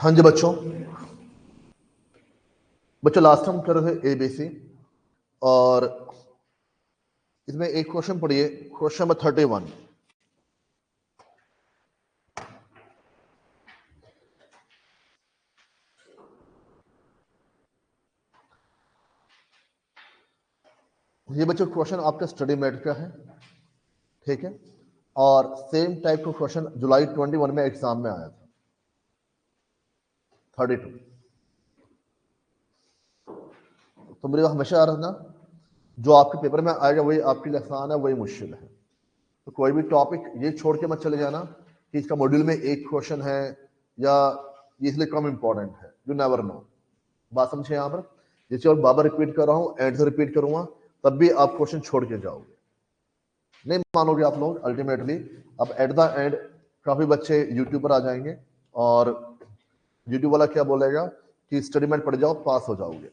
हाँ जी बच्चों लास्ट हम कर रहे थे एबीसी और इसमें एक क्वेश्चन पढ़िए, क्वेश्चन नंबर 31। ये बच्चों क्वेश्चन आपका स्टडी मेट का है, ठीक है, और सेम टाइप का क्वेश्चन जुलाई 21 में एग्जाम में आया था 32। तो मेरे हमेशा आ रहा ना, जो आपके पेपर में आएगा वही आपके लिए आसान है, वही मुश्किल है। तो कोई भी टॉपिक ये छोड़ के मत चले जाना कि इसका मॉड्यूल में एक क्वेश्चन है या ये इसलिए कम इंपॉर्टेंट है। You never know. बात समझे यहाँ पर? जैसे और बार रिपीट कर रहा हूँ, एंड से रिपीट करूंगा तब भी आप क्वेश्चन छोड़ के जाओगे, नहीं मानोगे आप लोग। अल्टीमेटली अब एट द एंड काफी बच्चे यूट्यूब पर आ जाएंगे और यूट्यूब वाला क्या बोलेगा कि स्टडी मेट पढ़ जाओ पास हो जाओगे।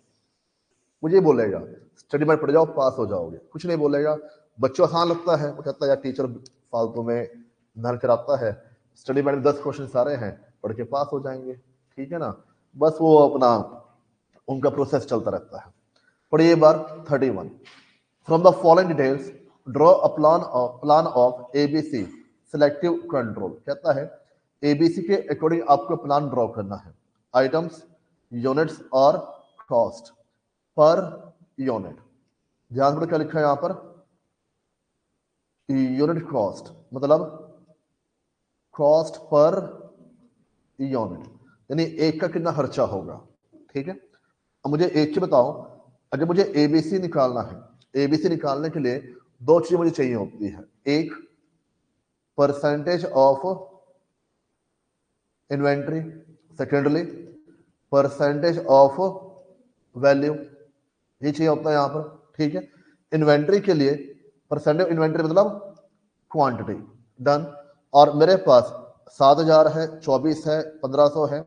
मुझे बोलेगा स्टडी मेट पढ़ जाओ पास हो जाओगे, कुछ नहीं बोलेगा। बच्चों आसान लगता है, वो कहता है यार टीचर फालतू में मेहनत कराता है, स्टडी मेट में 10 क्वेश्चन सारे हैं, पढ़ के पास हो जाएंगे, ठीक है ना। बस वो अपना उनका प्रोसेस चलता रहता है। पढ़िए बार 31। From the following details draw a plan of ABC selective control. कहता है एबीसी के अकॉर्डिंग आपको प्लान ड्रॉ करना है। आइटम्स, यूनिट्स और कॉस्ट पर यूनिट। ध्यान में क्या लिखा है यहाँ पर? यूनिट कॉस्ट मतलब कॉस्ट पर यूनिट, यानी एक का कितना खर्चा होगा, ठीक है। अब मुझे एक चीज बताओ, अगर मुझे एबीसी निकालना है, एबीसी निकालने के लिए दो चीजें मुझे चाहिए होती है। एक percentage of inventory, secondly percentage of value, ये चाहिए होता है यहाँ पर, ठीक है। इन्वेंट्री के लिए परसेंटेज इन्वेंट्री मतलब क्वांटिटी, डन। और मेरे पास 7000 है, 24 है, 1500 है।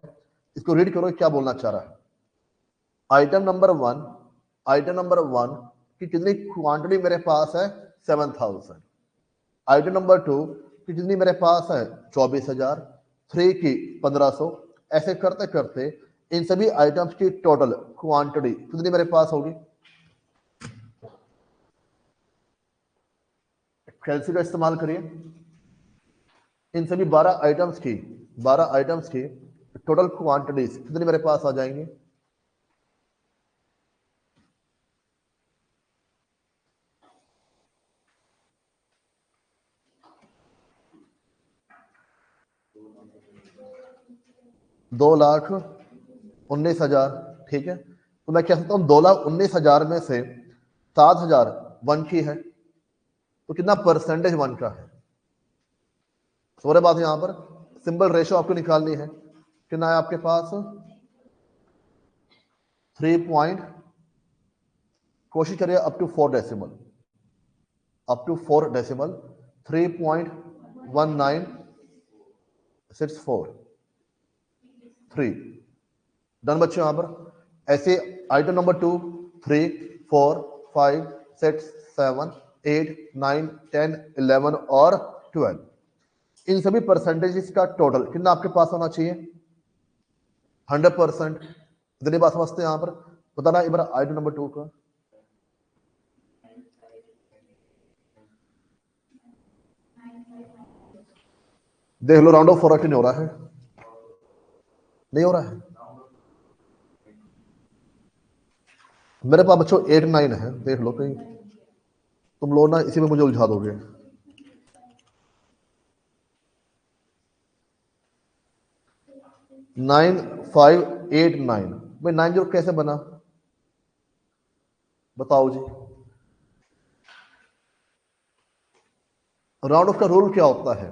इसको रीड करो क्या बोलना चाह रहा है। आइटम नंबर 1 की कितनी क्वांटिटी मेरे पास है? 7000। आइटम नंबर 2 की कितनी मेरे पास है? 24000। 3 की 1500। ऐसे करते करते इन सभी आइटम्स की टोटल क्वांटिटी कितनी मेरे पास होगी? कैलसी का इस्तेमाल करिए। इन सभी 12 आइटम्स की टोटल क्वांटिटीज कितनी मेरे पास आ जाएंगी? दो लाख 19,000, ठीक है। तो मैं कह सकता हूं 2,19,000 में से 7,000 वन की है, तो कितना परसेंटेज वन का है? सोरे बात यहां पर सिंपल रेशो आपको निकालनी है। कितना है आपके पास? 3 कोशिश करिए अप टू 4 डेसिमल, 3.1964 डन बच्चों। यहां पर ऐसे आइटम नंबर 2, 3, 4, 5, 6, 7, 8, 9, 10, 11 और 12, इन सभी परसेंटेजेस का टोटल कितना आपके पास होना चाहिए? 100%। इतनी बात समझते हैं यहां पर? बताना एक बार आइटम नंबर 2 का। देख लो राउंड ऑफ फॉरवर्ड नहीं हो रहा है, नहीं हो रहा है मेरे पास बच्चों 8, 9 है। देख लो कहीं तुम लोग ना इसी में मुझे उलझा दोगे। 9,589 भाई 90 कैसे बना बताओ जी। राउंड ऑफ का रूल क्या होता है?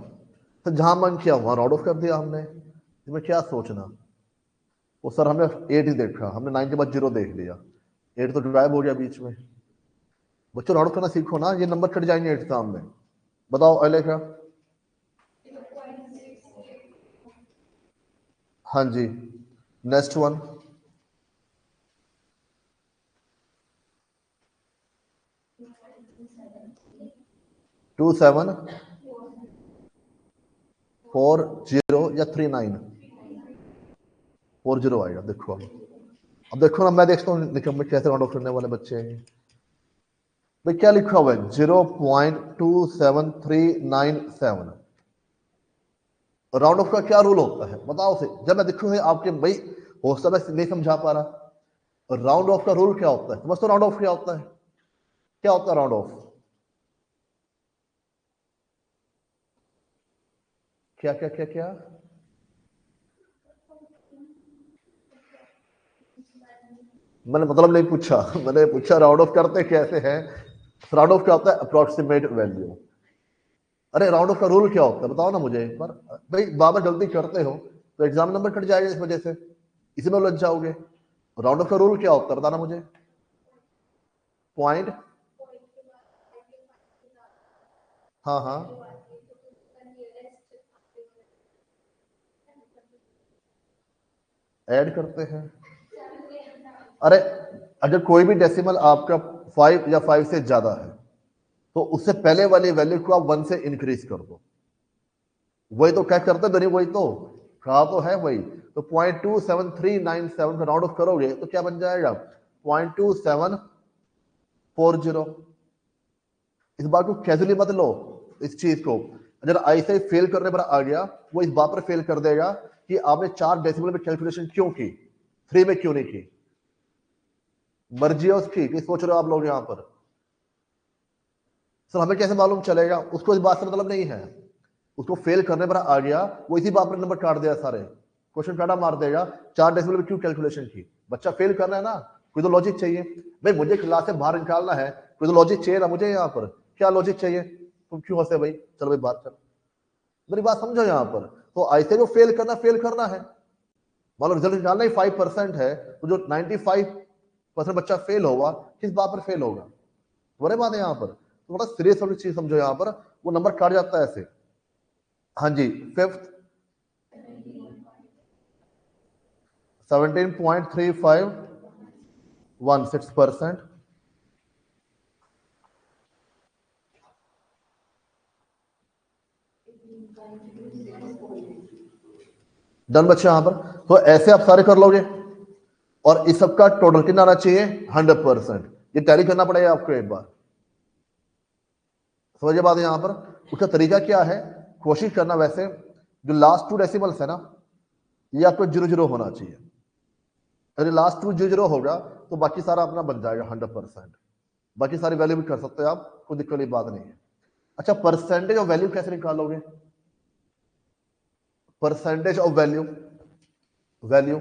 तो जहां मन किया वहां राउंड ऑफ कर दिया हमने, इसमें क्या सोचना। वो सर हमने 8 ही देखा, हमने 9 के बाद 0 देख लिया, 8 तो ड्राइव हो गया बीच में। बच्चों राउंड ऑफ करना सीखो ना, ये नंबर कट जाएंगे एग्जाम में। बताओ अले का। हाँ जी, नेक्स्ट वन। 2740 या 39? 40 आएगा। देखो अब देखो ना, मैं देखता हूँ निकम्मे कैसे राउंड ऑफ करने वाले बच्चे हैं। भाई क्या लिखा हुआ है 0.27397। राउंड ऑफ का क्या रूल होता है बताओ से, जब मैं देखूँ आपके भाई हौसला में नहीं समझा पा रहा। राउंड ऑफ का रूल क्या होता है, समझते हो राउंड ऑफ क्या होता है? क्या होता है राउंड ऑफ? क्या क्या क्या क्या? मैंने मतलब नहीं पूछा, मैंने पूछा राउंड ऑफ करते कैसे हैं। राउंड ऑफ क्या होता है? Approximate value. अरे राउंड ऑफ का रूल क्या होता है बताओ ना मुझे एक बार। भाई बाबा गलती करते हो तो एग्जाम नंबर कट जाएगा इस वजह से, इसी में लग जाओगे। राउंड ऑफ का रूल क्या होता है बताना मुझे। पॉइंट, हाँ हाँ, ऐड करते हैं। अरे अगर कोई भी डेसिमल आपका 5 या 5 से ज्यादा है तो उससे पहले वाली वैल्यू को आप 1 से इंक्रीज कर दो। वही तो क्या करते हैं, वही तो कहा तो है वही। तो 0.27397 का राउंड ऑफ करोगे तो क्या बन जाएगा? 0.2740। इस बात को कैजुअली मत लो। इस चीज को अगर ऐसे ही फेल करने पर आ गया, वो इस बात पर फेल कर देगा कि आपने 4 डेसिमल में कैलकुलेशन क्यों की, 3 में क्यों नहीं की। मर्जी है उसकी कि सोच रहे हो आप लोग यहाँ पर। सर हमें कैसे मालूम चलेगा? उसको इस बात से मतलब नहीं है। उसको फेल करने पर आ गया, वो इसी बात पर नंबर काट दिया, सारे क्वेश्चन काटा मार देगा। 4 डेसिमल में क्यों कैलकुलेशन की? बच्चा फेल करना है ना, कोई तो लॉजिक चाहिए। भाई मुझे क्लास से बाहर निकालना है, कोई तो लॉजिक चाहिए ना मुझे यहाँ पर। क्या लॉजिक चाहिए? तुम क्यों हंसे भाई? चलो भाई बात कर, मेरी बात समझो यहाँ पर। तो ऐसे जो फेल करना है। मान लो रिजल्ट निकालना ही 5% है, तो जो 95% बच्चा फेल होगा, किस बात पर फेल होगा? बड़े बात है यहाँ पर। तो बड़ा सीरियस वाली चीज समझो यहाँ पर, वो नंबर काट जाता है ऐसे। हाँ जी, फिफ्थ 17.3516%। डन बच्चे यहाँ पर। तो ऐसे आप सारे कर लोगे और इस सबका टोटल कितना आना चाहिए? 100%। ये टैली करना पड़ेगा आपको एक बार, समझिए बात है यहाँ पर। उसका तरीका क्या है? कोशिश करना वैसे जो लास्ट 2 डेसिमल्स है ना, ये आपको 00 होना चाहिए। अगर लास्ट 2 00 होगा तो बाकी सारा अपना बन जाएगा 100%। बाकी सारी वैल्यू भी कर सकते हो आप, कोई दिक्कत वाली बात नहीं है। अच्छा, परसेंटेज ऑफ वैल्यू कैसे निकालोगे? परसेंटेज ऑफ वैल्यू, वैल्यू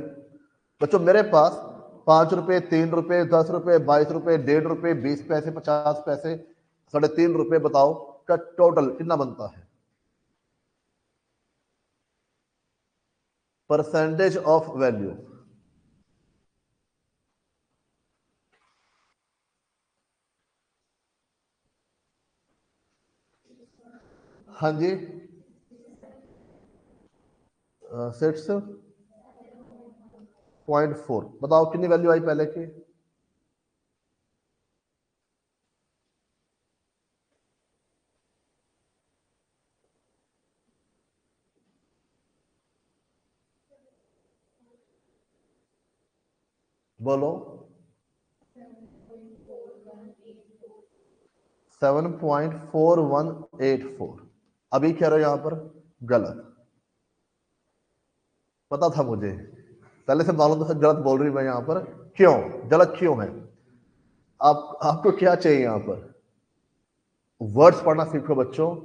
बच्चों मेरे पास 5 रुपए, 3 रुपए, 10 रुपए, 22 रुपए, 1.5 रुपए, 20 पैसे, 50 पैसे, 3.5 रुपए, बताओ का टोटल कितना बनता है? Percentage of value. हाँ जी, 6.4। बताओ कितनी वैल्यू आई पहले की? बोलो। 7.4184। अभी कह रहे हो यहां पर गलत। पता था मुझे, पहले से मालूम था गलत बोल रही मैं यहां पर। क्यों गलत क्यों है? आपको क्या चाहिए यहां पर? वर्ड्स पढ़ना सीखो बच्चों।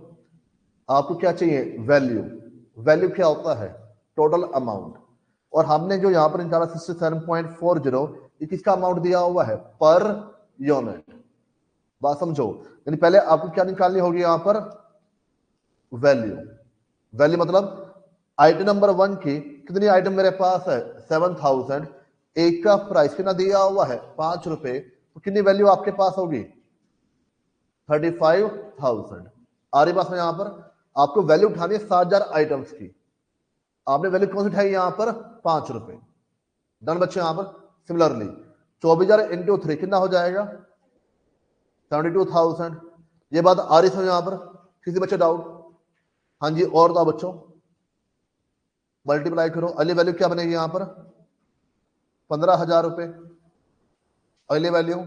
आपको क्या चाहिए? वैल्यू। वैल्यू क्या होता है? Total amount. और हमने जो यहां पर निकाला 67.40, ये किसका अमाउंट दिया हुआ है? Per unit. बात समझो, यानी पहले आपको क्या निकालनी होगी यहां पर? वैल्यू। वैल्यू मतलब आइटम नंबर 1 की कितनी आइटम मेरे पास है? 7000। एक का प्राइस कितना दिया हुआ है? 5 रुपए। तो कितनी वैल्यू आपके पास होगी? 35,000। आ रही बात में यहां पर आपको वैल्यू उठानी है 7,000 आइटम्स की। आपने वैल्यू कौन सी उठाई यहां पर? 5 रुपए। डन बच्चे यहां पर। सिमिलरली 24,000 इंटू 3 कितना हो जाएगा? 72,000। ये बात आ रही समझ यहां पर? किसी बच्चे डाउट? हाँ जी, और तो बच्चों मल्टीप्लाई करो, अगली वैल्यू क्या बनेगी यहां पर? 15,000 रुपए। अगली वैल्यू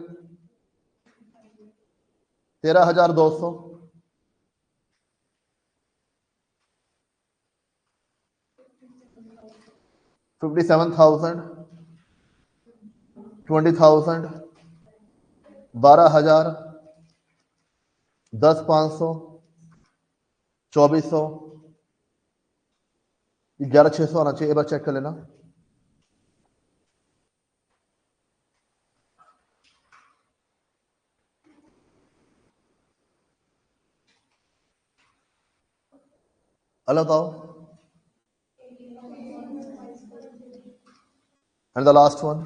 13,200, 57,000, 20,000, 12,000, 10,500, 2,400, 11,600 आना चाहिए। एक बार चेक कर लेना। अलग बताओ। एंड द लास्ट वन,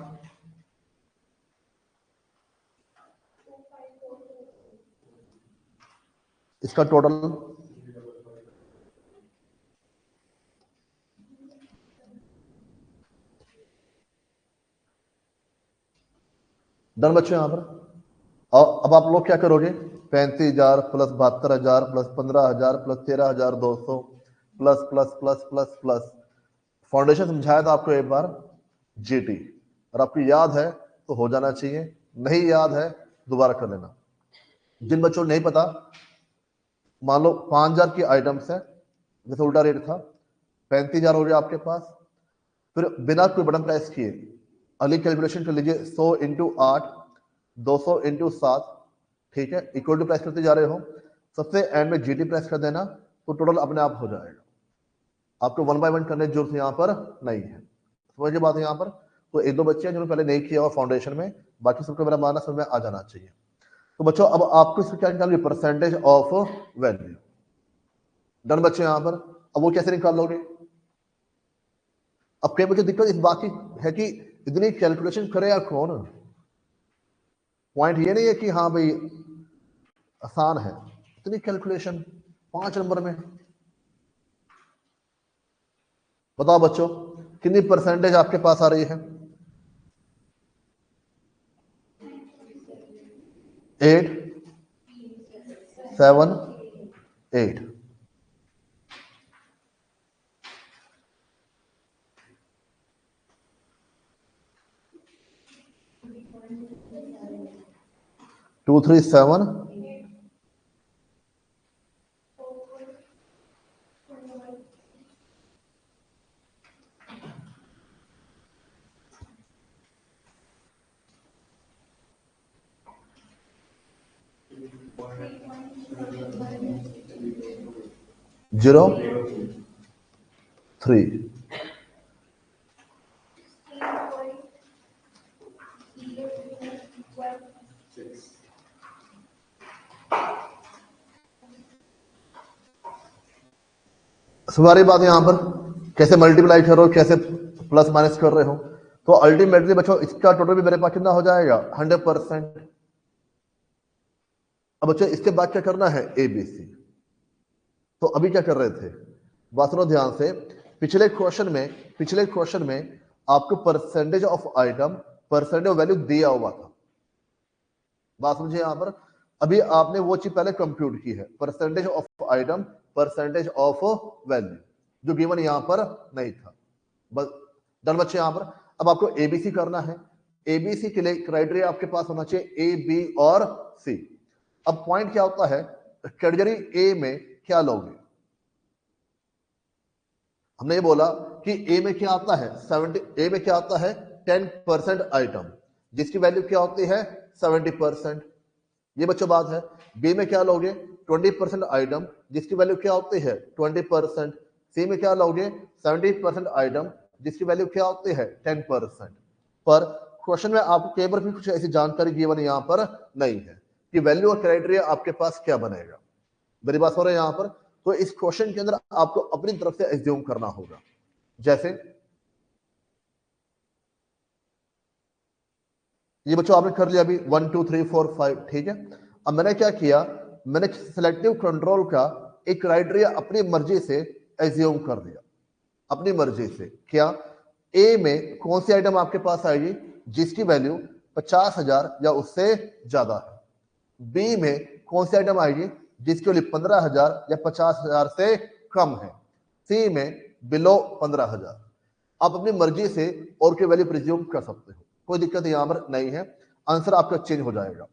इसका टोटल डन बच्चों। यहां पर अब आप लोग क्या करोगे, 35,000 plus 72,000 plus 15,000 plus 13,200 plus plus plus plus plus. Foundation समझाया था आपको एक बार जीटी, और आपको याद है तो हो जाना चाहिए, नहीं याद है दोबारा कर लेना। जिन बच्चों को नहीं पता, मान लो 5,000 की आइटम्स है, जैसे उल्टा रेट था, 35,000 हो गया आपके पास। फिर बिना कोई बटन प्रेस किए अगली कैलकुलेशन कर लीजिए, 100 इंटू 8, 200 इंटू 7, ठीक है, इक्वल टू प्रेस करते जा रहे हो। सबसे एंड में जीटी प्रेस कर देना, तो टोटल अपने आप हो जाएगा। आपको 1 बाय 1 करने की जरूरत यहाँ पर नहीं है। समझिए बात है यहाँ पर। तो एक दो बच्चे हैं जिन्होंने पहले नहीं किया और फाउंडेशन में, बाकी सबको मेरा मानना समझ में आ जाना चाहिए। तो बच्चों अब आपको इसको क्या निकालना है, परसेंटेज ऑफ वैल्यू। डन बच्चे यहाँ पर। अब वो कैसे निकाल लोगे। अब कई बच्चे दिक्कत इस बात की है कि इतनी कैलकुलेशन करेगा कौन। पॉइंट ये नहीं है कि हाँ भाई आसान है, इतनी कैलकुलेशन 5 नंबर में। बताओ बच्चों कितनी परसेंटेज आपके पास आ रही है। 8, 7, 8। टू 3 7, 0, 3। सारी बात यहां पर कैसे मल्टीप्लाई कर रहे हो, कैसे प्लस माइनस कर रहे हो। तो अल्टीमेटली बच्चों इसका टोटल भी मेरे पास कितना हो जाएगा, 100%। अब बच्चों इसके बाद क्या करना है, एबीसी। तो अभी क्या कर रहे थे, बात सुनो ध्यान से। पिछले क्वेश्चन में आपको percentage of item, percentage of value दिया हुआ था। बात समझिए यहां पर। अभी आपने वो चीज पहले कंप्यूट की है, percentage of item, percentage of value, जो गिवन यहां पर नहीं था। बस डन बच्चे यहां पर। अब आपको एबीसी करना है। एबीसी के लिए क्राइटेरिया आपके पास होना चाहिए ए, बी और सी। अब पॉइंट क्या होता है, कैटेगरी ए में क्या लोगे। हमने ये बोला कि ए में क्या आता है, 70। ए में क्या आता है, 10% आइटम जिसकी वैल्यू क्या होती है, 70%। ये बच्चों बात है। बी में क्या लोगे, 20% आइटम जिसकी वैल्यू क्या होती है, 20%। सी में क्या लोगे, 70% आइटम जिसकी वैल्यू क्या होती है, 10%। पर क्वेश्चन में आपको कई बार भी कुछ ऐसी जानकारी गिवन यहां पर नहीं है कि वैल्यू और क्राइटेरिया आपके पास क्या बनेगा। मेरी बात हो रही है यहां पर। तो इस क्वेश्चन के अंदर आपको अपनी तरफ से एज्यूम करना होगा। जैसे ये बच्चों आपने कर लिया अभी 1 2 3 4 5, ठीक है। अब मैंने क्या किया, मैंने सिलेक्टिव कंट्रोल का एक क्राइटेरिया अपनी मर्जी से एज्यूम कर दिया, अपनी मर्जी से। क्या, ए में कौन सी आइटम आपके पास आएगी जिसकी वैल्यू 50,000 या उससे ज्यादा है। बी में कौन सी आइटम आएगी जिसकी वैल्यू 15,000 या 50,000 से कम है। सी में बिलो 15,000। आप अपनी मर्जी से और की वैल्यू प्रिज्यूम कर सकते हो, कोई दिक्कत यहाँ पर नहीं है। आंसर आपका चेंज हो जाएगा।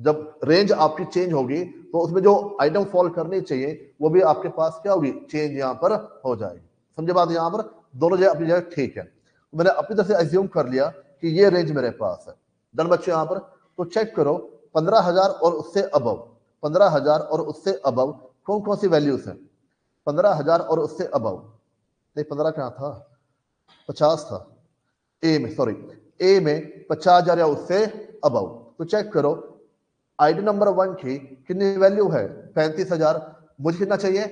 जब रेंज आपकी चेंज होगी तो उसमें जो आइटम फॉल करनी चाहिए वो भी आपके पास क्या होगी, चेंज यहाँ पर हो जाएगी। समझे बात? यहाँ पर दोनों जगह अपनी जगह ठीक है। मैंने अपनी तरफ से एज्यूम कर लिया कि ये रेंज मेरे पास है। डन बच्चे? यहाँ पर तो चेक करो 15,000 और उससे अबव, 15,000 और उससे अबव कौन कौन सी वैल्यूज है? 15,000 और उससे अबव, नहीं 15 क्या था, 50 था। ए में, सॉरी, ए में 50,000 या उससे अबव। तो चेक करो आइटम नंबर 1 की कितनी वैल्यू है? 35,000। मुझे कितना चाहिए?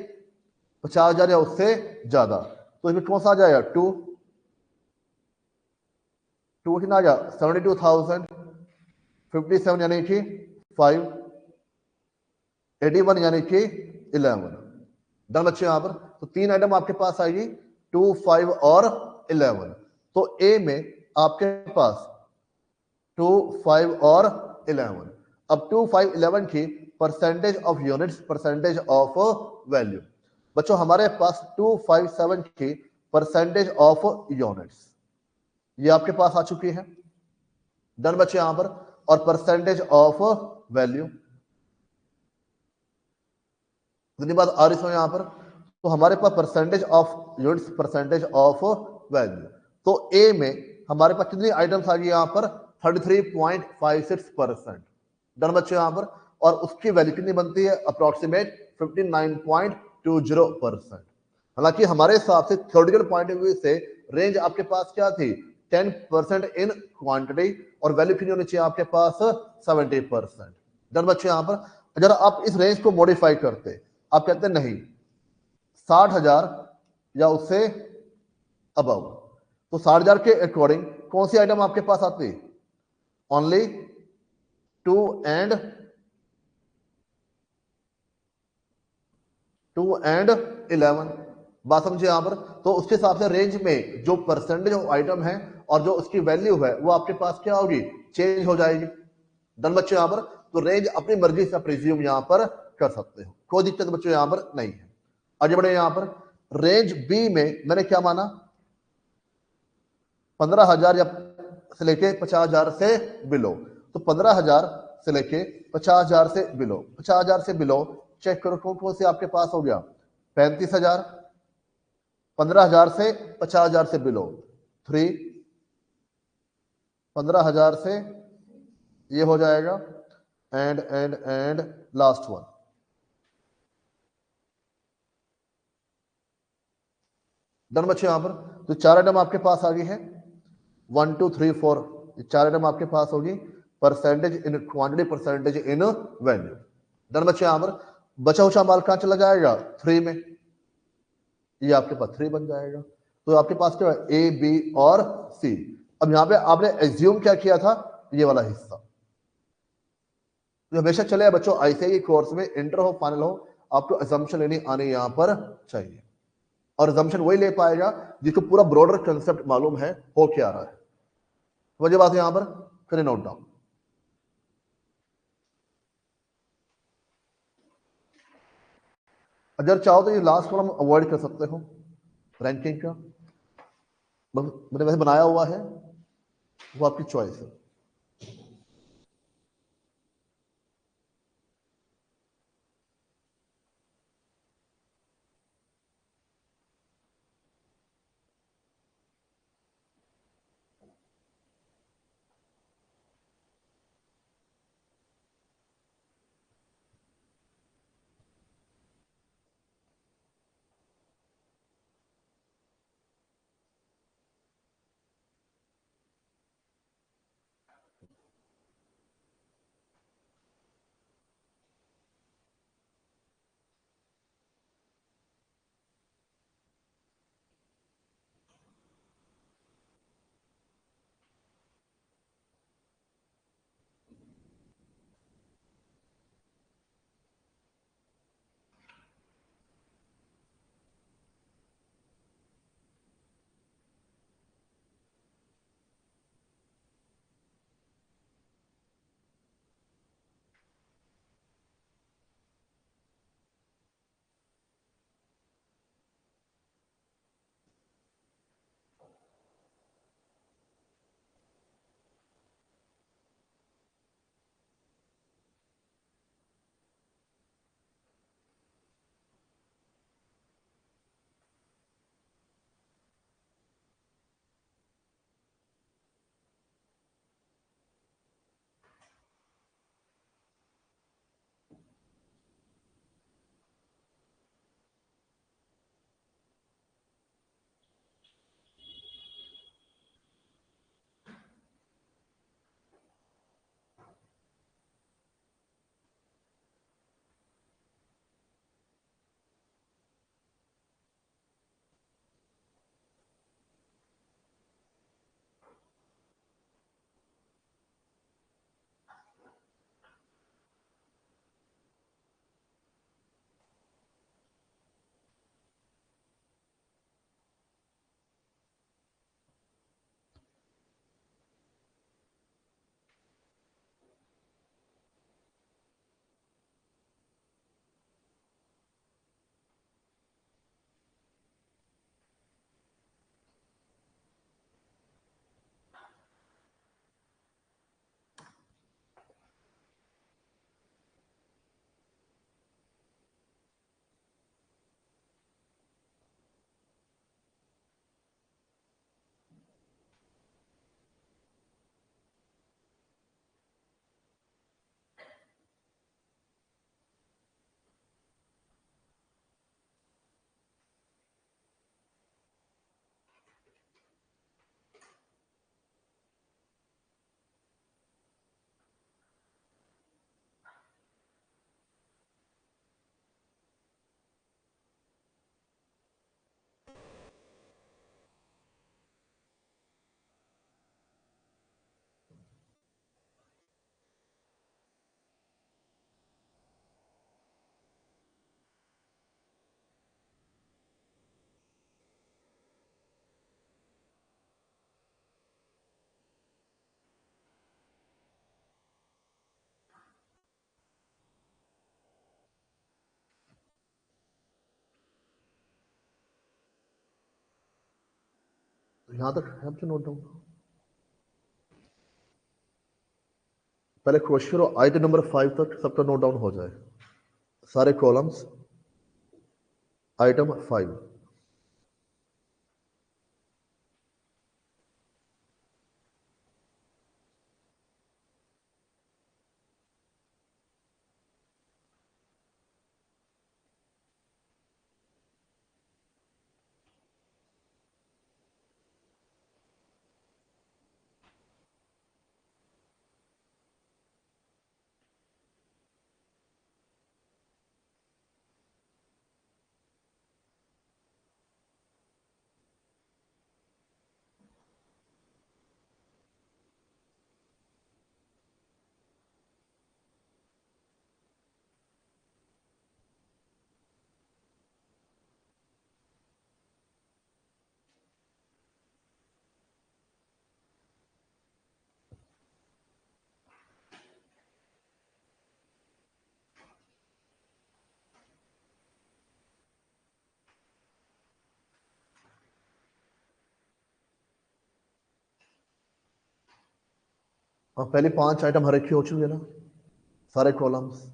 50,000 या उससे ज्यादा। तो इसमें कौन सा आ जाएगा? 2 कितना आ गया? 72,000। 57 यानी कि 5, 81 यानी कि 11। डन बच्चे? यहां पर तो 3 आइटम आपके पास आएगी, 2, 5 और 11। तो ए में आपके पास 2, 5 और 11। अब 2, 5, 11 की percentage of units, percentage of value. बच्चों हमारे पास 2, 5, 7 की परसेंटेज ऑफ यूनिट्स ये आपके पास आ चुकी है। डन बच्चे? यहां पर और परसेंटेज ऑफ वैल्यू कितनी बात आ रही है यहां पर? तो हमारे पास percentage of units, percentage of value. तो ए में हमारे पास कितनी आइटम्स आ गई यहां पर? 33.56%। डन बच्चे? यहां पर और उसकी वैल्यू कितनी बनती है? अप्रोक्सीमेट 59.20%। हालांकि हमारे हिसाब से थ्योरेटिकल पॉइंट ऑफ व्यू से रेंज आपके पास क्या थी? 10% इन क्वांटिटी और वैल्यू कितनी होनी चाहिए आपके पास? 70%। डन बच्चे? यहां पर अगर आप इस रेंज को मॉडिफाई करते, आप कहते नहीं 60,000 या उससे अबव, तो 60,000 के अकॉर्डिंग कौन सी आइटम आपके पास आती? Only 2 and 11। बात समझे यहां पर? तो उसके हिसाब से रेंज में जो परसेंटेज ऑफ आइटम है और जो उसकी वैल्यू है वो आपके पास क्या होगी? चेंज हो जाएगी। डन बच्चों? यहां पर तो रेंज अपनी मर्जी से प्रिज्यूम यहां पर कर सकते हो, कोई दिक्कत बच्चों यहां पर नहीं है। आगे बढ़े। यहां पर रेंज बी में मैंने क्या माना? 15,000 या से लेके 50,000 से बिलो। तो 15,000 से लेके 50,000 से बिलो, 50,000 से बिलो चेक करो कौन कौन से आपके पास हो गया? 35,000, 15,000 से 50,000 से बिलो 3, 15,000 से ये हो जाएगा एंड लास्ट वन। डन बच्चे? यहां पर तो 4 आइटम आपके पास आ गई है, 1, 2, 3, 4। ये 4 आइटम आपके पास होगी, percentage in quantity, percentage in value. Done बच्चे? यहां पर बचा हुआ माल कहां चला जाएगा? 3 में। ये आपके पास 3 बन जाएगा। तो आपके पास क्या है? ए, बी और सी। अब यहां पे आपने एज्यूम क्या किया था? ये वाला हिस्सा तो हमेशा चले बच्चों आईसीआई कोर्स में, इंटर हो फाइनल हो, आपको अजम्पशन लेनी आने यहां पर चाहिए। और अजम्पशन वही ले पाएगा जिसको पूरा ब्रॉडर कंसेप्ट मालूम है हो क्या रहा है। वजह बात यहां पर करें नोट डाउन। अगर चाहो तो ये लास्ट कॉलम अवॉइड कर सकते हो रैंकिंग का, मैंने वैसे बनाया हुआ है, वो आपकी चॉइस है। यहां तक है तो नोट डाउन। पहले कोशिश करो आइटम नंबर 5 तक सबका नोट डाउन हो जाए, सारे कॉलम्स आइटम 5। पहले 5 आइटम हर एक की हो चुके ना, सारे कॉलम्स।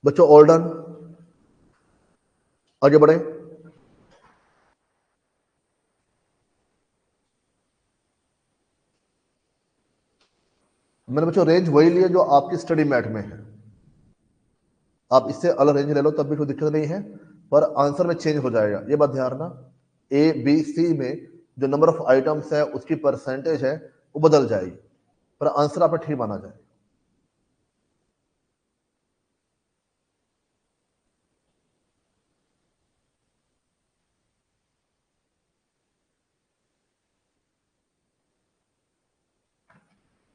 बच्चों ऑल डन, आगे बढ़े। मैंने बच्चों रेंज वही लिया जो आपकी स्टडी मैट में है, आप इससे अलग रेंज ले लो तब भी कोई दिक्कत नहीं है, पर आंसर में चेंज हो जाएगा, ये बात ध्यान रखना। ए बी सी में जो नंबर ऑफ आइटम्स है उसकी परसेंटेज है वो बदल जाएगी, पर आंसर आपका ठीक माना जाए।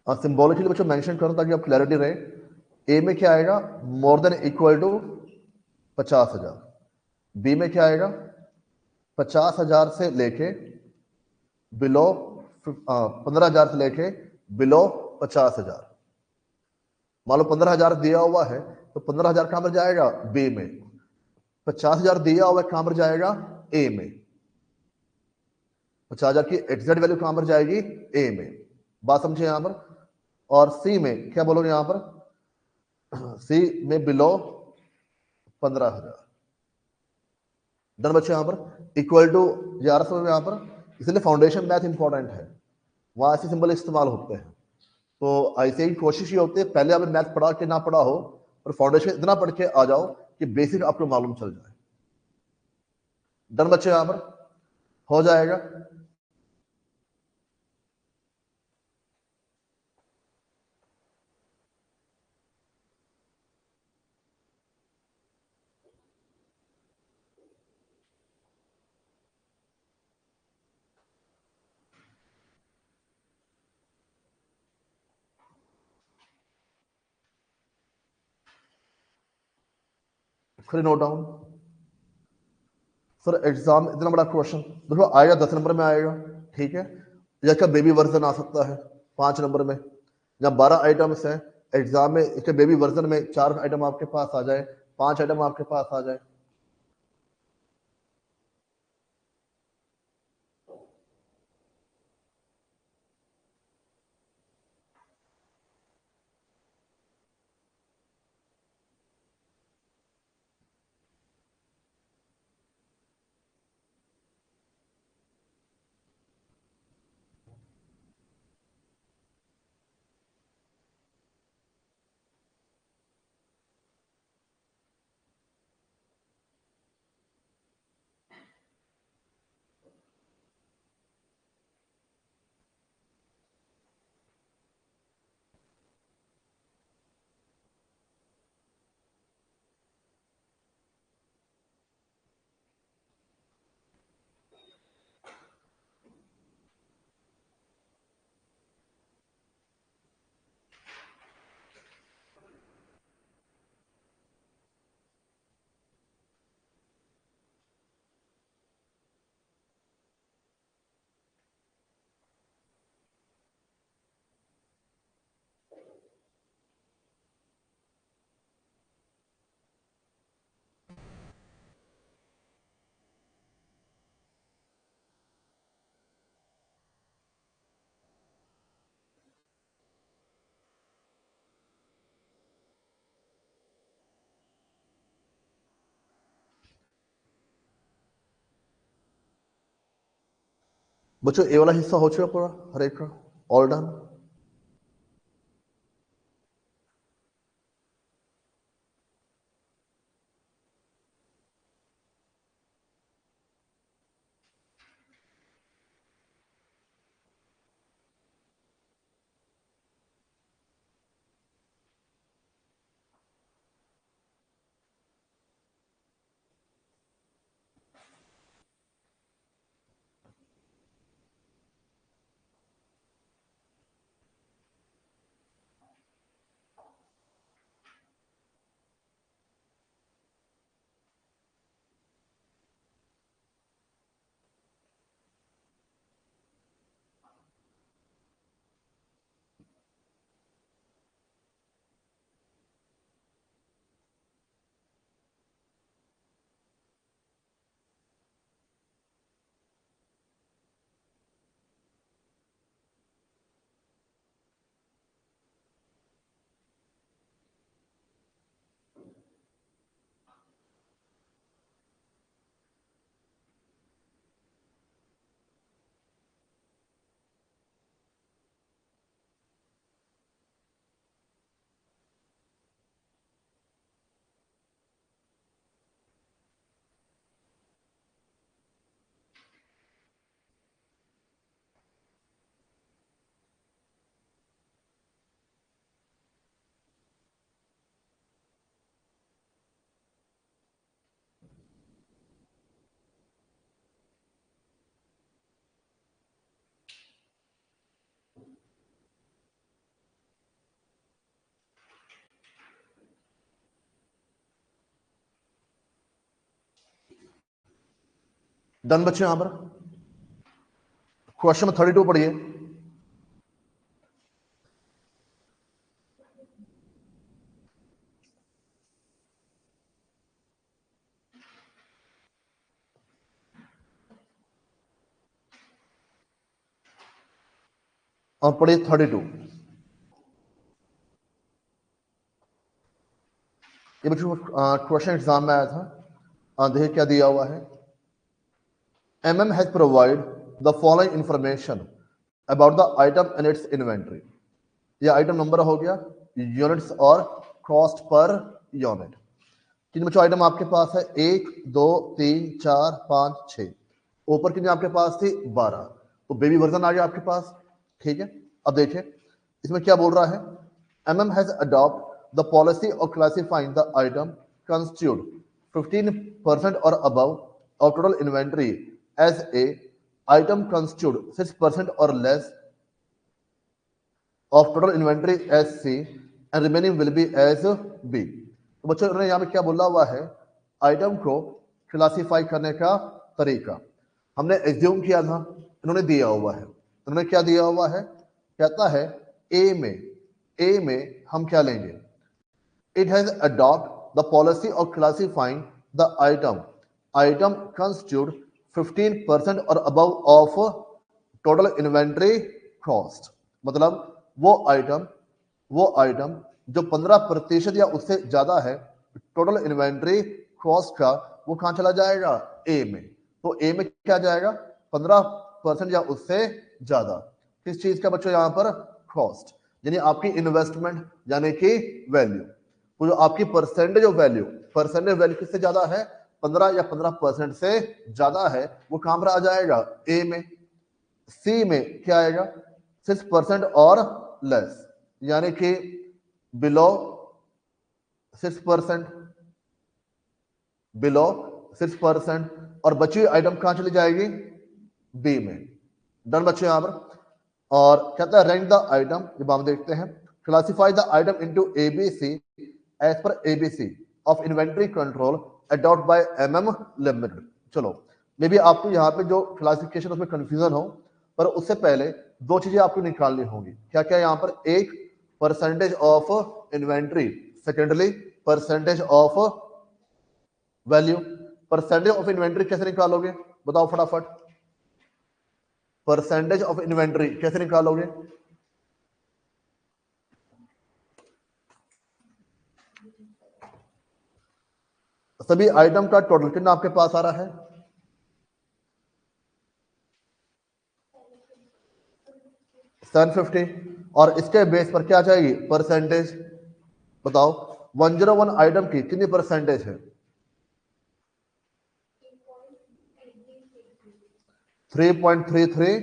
सिंबॉलिकली बच्चों मेंशन करूं ताकि आप क्लैरिटी रहे। ए में क्या आएगा, more than equal to 50,000। B में क्या आएगा, 50,000 से लेके बिलो 15,000 से लेके बिलो 50,000। मान लो 15,000 दिया हुआ है तो 15,000 कहां पर जाएगा, बी में। 50,000 दिया हुआ है कहां पर जाएगा, ए में। 50,000 की एग्जैक्ट वैल्यू कहां पर जाएगी, ए में। बात समझे यहां पर। और सी में क्या बोलोगे यहां पर, सी में बिलो 15,000। डन बच्चे यहां पर इक्वल टू 1100 में यहां पर, इसलिए फाउंडेशन मैथ इंपॉर्टेंट है, वहां ऐसे सिंबल इस्तेमाल होते हैं। तो ऐसे ही कोशिश ये होती है पहले आपने मैथ पढ़ा के ना पढ़ा हो, और फाउंडेशन इतना पढ़ के आ जाओ कि बेसिक आपको मालूम चल जाए। डन बच्चे यहां पर हो जाएगा। फिर नोट डाउन। सर एग्जाम इतना बड़ा क्वेश्चन देखो आएगा 10 नंबर में आएगा, ठीक है। या इसका बेबी वर्जन आ सकता है 5 नंबर में, जब 12 आइटम्स हैं एग्जाम में, इसके बेबी वर्जन में 4 आइटम आपके पास आ जाए, 5 आइटम आपके पास आ जाए। बच्चों ए वाला हिस्सा हो चुका पूरा हर एक का, ऑल डन। डन बच्चे, यहां पर क्वेश्चन नंबर 32 पढ़िए। और पढ़िए 32। ये बच्चों क्वेश्चन एग्जाम में आया था, देखिए क्या दिया हुआ है। MM has provided the following information about the item and its inventory। ये आइटम नंबर हो गया, यूनिट्स और कॉस्ट पर यूनिट। कितने बच्चों आइटम आपके पास है? 1 2 3 4 5 6। ऊपर कितने आपके पास थी? 12। तो बेबी वर्जन आ गया आपके पास, ठीक है। अब देखिए इसमें क्या बोल रहा है। MM has adopt the policy of classifying the item constitute 15% or above of total inventory as A, item constitute 6% or less of total inventory as C and remaining will be as B। तो बच्चों ने यहाँ पे क्या बोला हुआ है, item को क्लासिफाई करने का तरीका हमने एज्यूम किया था, इन्होंने दिया हुआ है उन्होंने क्या दिया हुआ है, कहता है ए में हम क्या लेंगे, it has adopt the policy of classifying the item constitute 15% or above of total inventory cost। मतलब वो आइटम जो 15% या उससे ज्यादा है टोटल इन्वेंट्री कॉस्ट का, वो कहां चला जाएगा, ए में। तो ए में क्या जाएगा, 15% या उससे ज्यादा किस चीज का बच्चों, यहां पर कॉस्ट, यानी आपकी इन्वेस्टमेंट यानी कि वैल्यू। तो जो आपकी परसेंटेज ऑफ वैल्यू किससे ज्यादा है, 15 या 15% से ज्यादा है, वो कहां पर आ जाएगा, ए में। सी में क्या आएगा, 6% और लेस, यानी कि बिलो 6%, और बची हुई आइटम कहां चली जाएगी, बी में। डन बच्चों यहां पर। और कहता है रैंक द आइटम, जब हम देखते हैं classify the item into ABC as per ABC of inventory control adopt by MM limited. चलो मे बी आपको यहाँ पे जो क्लासिफिकेशन उसमें कंफ्यूजन हो, पर उससे पहले दो चीजें आपको निकालनी होंगी। क्या क्या यहाँ पर, एक percentage of inventory, secondly percentage of value. Percentage of inventory कैसे निकालोगे, बताओ फटाफट, परसेंटेज ऑफ इन्वेंट्री कैसे निकालोगे, सभी आइटम का टोटल कितना आपके पास आ रहा है, 750, और इसके बेस पर क्या जाएगी, परसेंटेज। बताओ 101 आइटम की कितनी परसेंटेज है, 3.33।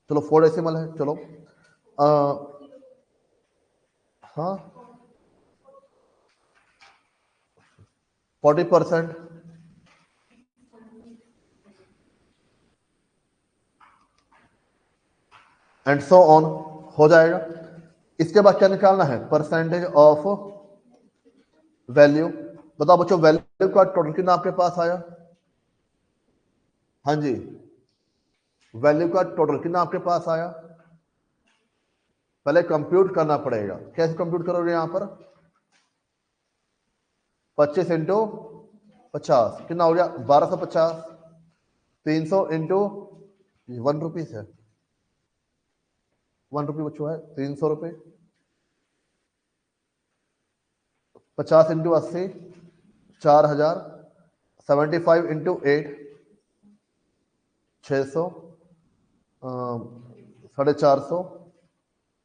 चलो 4 डेसिमल है, चलो हाँ 40% एंड सो ऑन हो जाएगा। इसके बाद क्या निकालना है, परसेंटेज ऑफ वैल्यू। बताओ बच्चों वैल्यू का टोटल कितना आपके पास आया, हाँ जी वैल्यू का टोटल कितना आपके पास आया, पहले कंप्यूट करना पड़ेगा। कैसे कंप्यूट करोगे, यहां पर 25 इंटू 50 कितना हो गया, 1250। 300 इंटू 1 रुपीज है, 1 रुपी बच्चों है, 300 रुपये। 50 इंटू 80 4000। 75 इंटू 8 600, 450,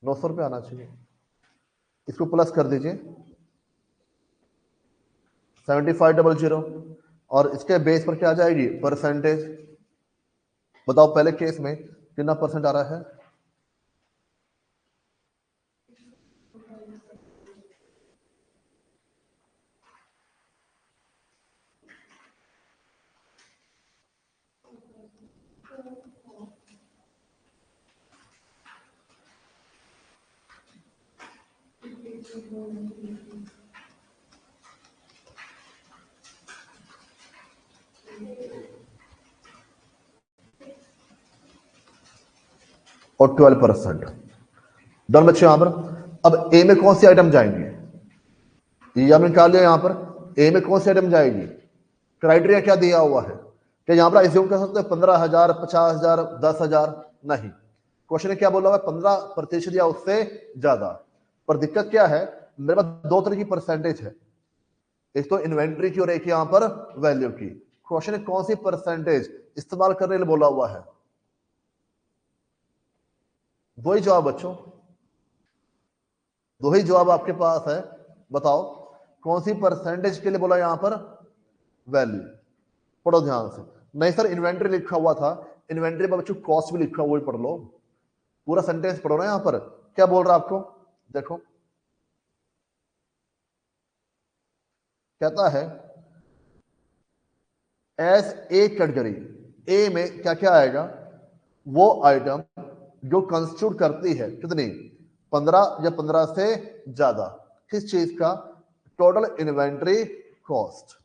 900 रुपये आना चाहिए। इसको प्लस कर दीजिए 7500, और इसके बेस पर क्या आ जाएगी, परसेंटेज। बताओ पहले केस में कितना परसेंट आ रहा है, और 12%। डन बच्चे यहां पर। अब ए में कौन सी आइटम जाएंगे, ये हमने निकाल लिया। यहां पर ए में कौन सी आइटम जाएगी, क्राइटेरिया क्या दिया हुआ है, क्या यहां पर एज्यूम कर सकते हैं 15,000 50,000 10,000, नहीं। क्वेश्चन ने क्या बोला हुआ है, 15% या उससे ज्यादा। पर दिक्कत क्या है, मेरे पास दो तरह की परसेंटेज है, एक तो इन्वेंट्री की और एक यहां पर वैल्यू की। क्वेश्चन ने कौन सी परसेंटेज इस्तेमाल करने के लिए बोला हुआ है, दो ही जवाब बच्चों, दो ही जवाब आपके पास है। बताओ कौन सी परसेंटेज के लिए बोला यहां पर, वैल्यू। पढ़ो ध्यान से, नहीं सर इन्वेंट्री लिखा हुआ था, इन्वेंट्री पर बच्चों कॉस्ट भी लिखा हुआ, पढ़ लो पूरा सेंटेंस पढ़ो ना। यहां पर क्या बोल रहा है आपको, देखो कहता है एस ए कैटेगरी, ए में क्या क्या आएगा, वो आइटम जो कंस्टिट्यूट करती है कितनी, 15 या 15 से ज्यादा, किस चीज का, टोटल इन्वेंट्री कॉस्ट।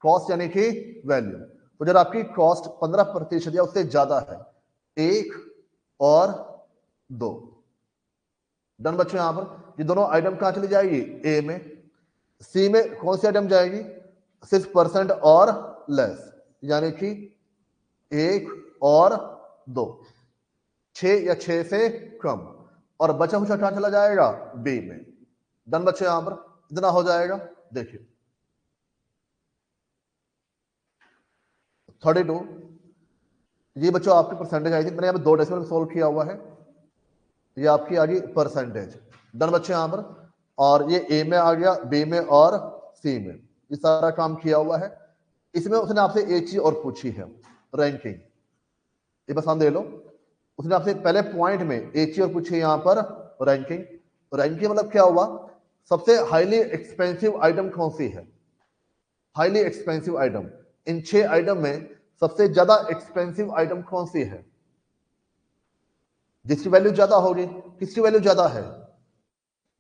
कॉस्ट यानी कि वैल्यू। तो जब आपकी कॉस्ट 15% या उससे ज्यादा है, 1 और 2, डन बच्चों। यहां पर ये दोनों आइटम कहां चली जाएगी, ए में। सी में कौन सी आइटम जाएगी, 6% और लेस, यानी कि 1 और 2, 6 या 6 से कम, और बचा कुछ कहां चला जाएगा, बी में। डन बच्चे, यहां पर इतना हो जाएगा। देखिए 32, ये बच्चों आपकी परसेंटेज आई थी, मैंने यहाँ पे 2 डेसिमल में सोल्व किया हुआ है, ये आपकी आ गई परसेंटेज। डन बच्चे यहां पर, और ये ए में आ गया, बी में और सी में, ये सारा काम किया हुआ है। इसमें उसने आपसे एक चीज और पूछी है, रैंकिंग। ये बस हम दे लो, उसने आपसे पहले पॉइंट में एक चीज और पूछी यहां पर, रैंकिंग। रैंकिंग मतलब क्या हुआ, सबसे हाईली एक्सपेंसिव आइटम कौन सी है, हाईली एक्सपेंसिव आइटम। इन 6 आइटम में सबसे ज्यादा एक्सपेंसिव आइटम कौन सी है, जिसकी वैल्यू ज्यादा होगी। किसकी वैल्यू ज्यादा है,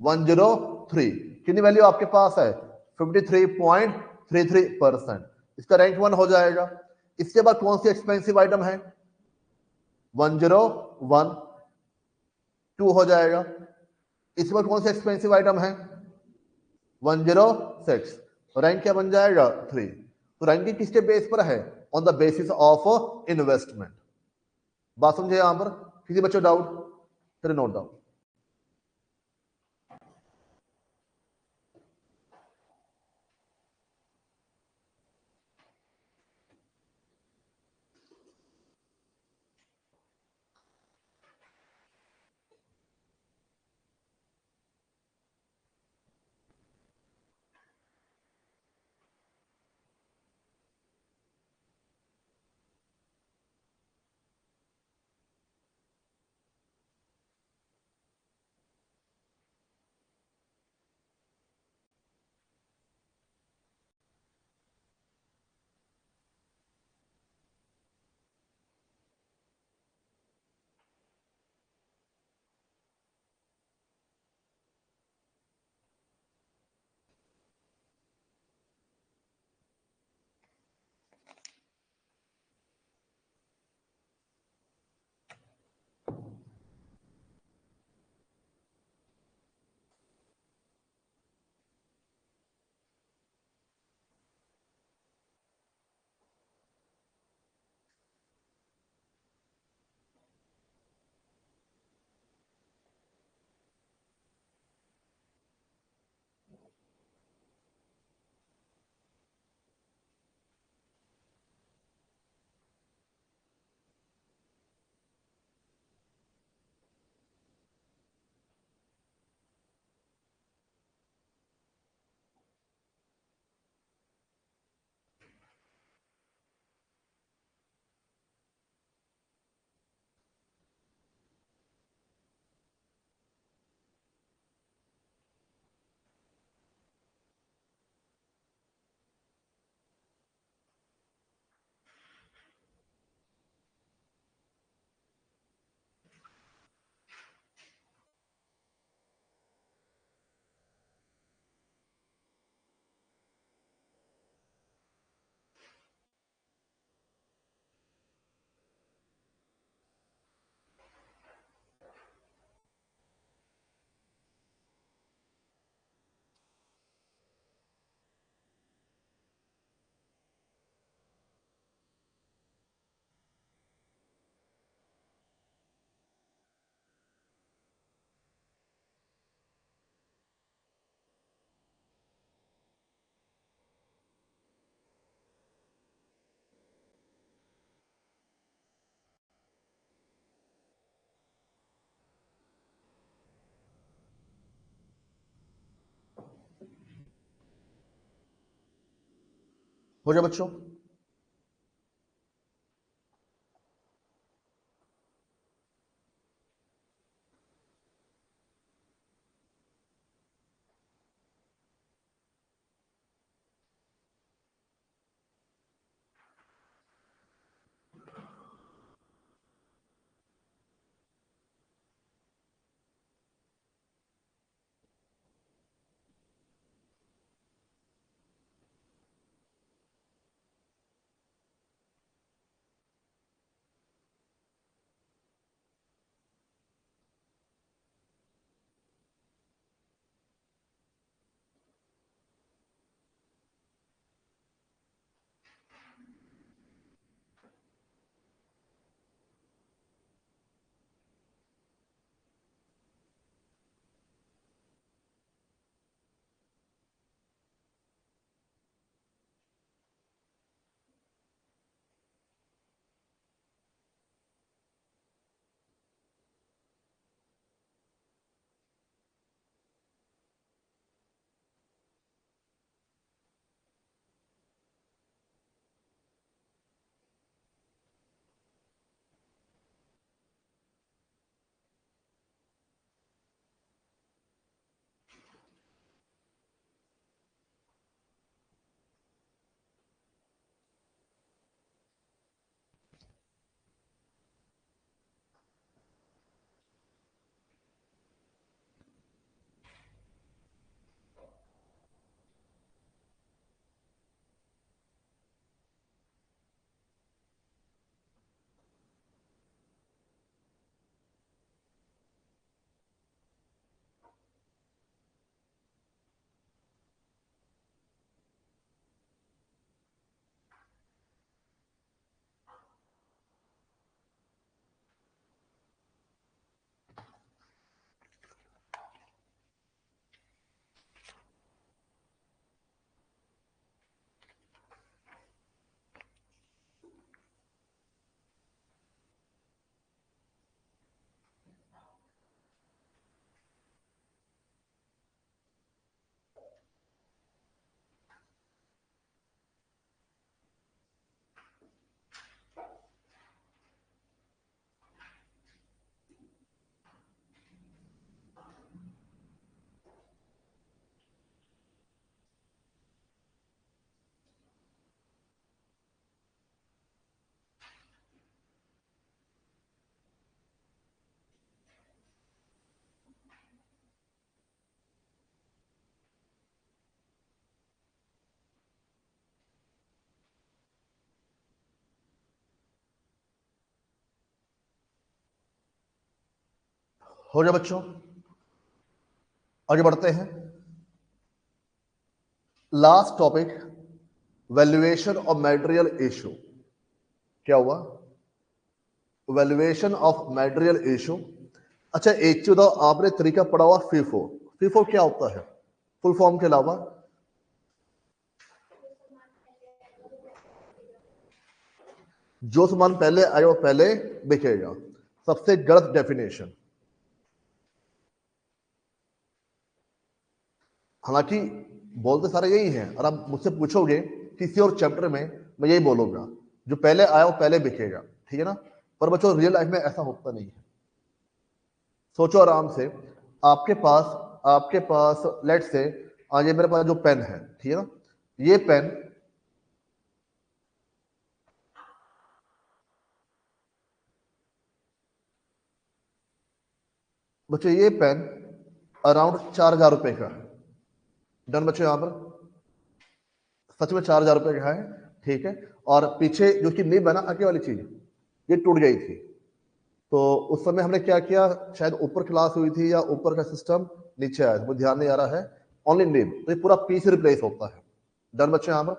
103। कितनी वैल्यू आपके पास है, 53.33%। इसका रैंक 1 हो जाएगा। इसके बाद कौन सी एक्सपेंसिव आइटम है, 101, 2 हो जाएगा। इसके बाद कौन सी एक्सपेंसिव आइटम है, 106, रैंक क्या बन जाएगा, 3। तो रैंकिंग किसके बेस पर है, on the basis of investment. बात समझे यहां पर, किसी बच्चों डाउट, चलिए नोट डाउन। हो जाए बच्चों, हो गया बच्चों, आगे बढ़ते हैं। Last topic, valuation of material issue. क्या हुआ? Valuation of material issue. अच्छा, एक चीज बताओ, आपने तरीका पढ़ा हुआ फीफो। फीफो क्या होता है फुल फॉर्म के अलावा? जो सामान पहले आया वो पहले बिकेगा। सबसे गलत डेफिनेशन। हालांकि बोलते सारे यही हैं, और आप मुझसे पूछोगे किसी और चैप्टर में, मैं यही बोलूंगा, जो पहले आया वो पहले बिकेगा, ठीक है ना। पर बच्चों रियल लाइफ में ऐसा होता नहीं है। सोचो आराम से, आपके पास लेट से आज ये मेरे पास जो पेन है, ठीक है ना, ये पेन बच्चों, ये पेन अराउंड 4,000 रुपए का है। डन बच्चों, यहां पर सच में 4,000 रुपए का है, ठीक है। और पीछे जो कि निब है ना, आगे वाली चीज, ये टूट गई थी। तो उस समय हमने क्या किया, शायद ऊपर क्लास हुई थी या ऊपर का सिस्टम नीचे आया, मुझे ध्यान नहीं आ रहा है। ओनली निब, तो ये पूरा पीस रिप्लेस होता है। डन बच्चों, यहां पर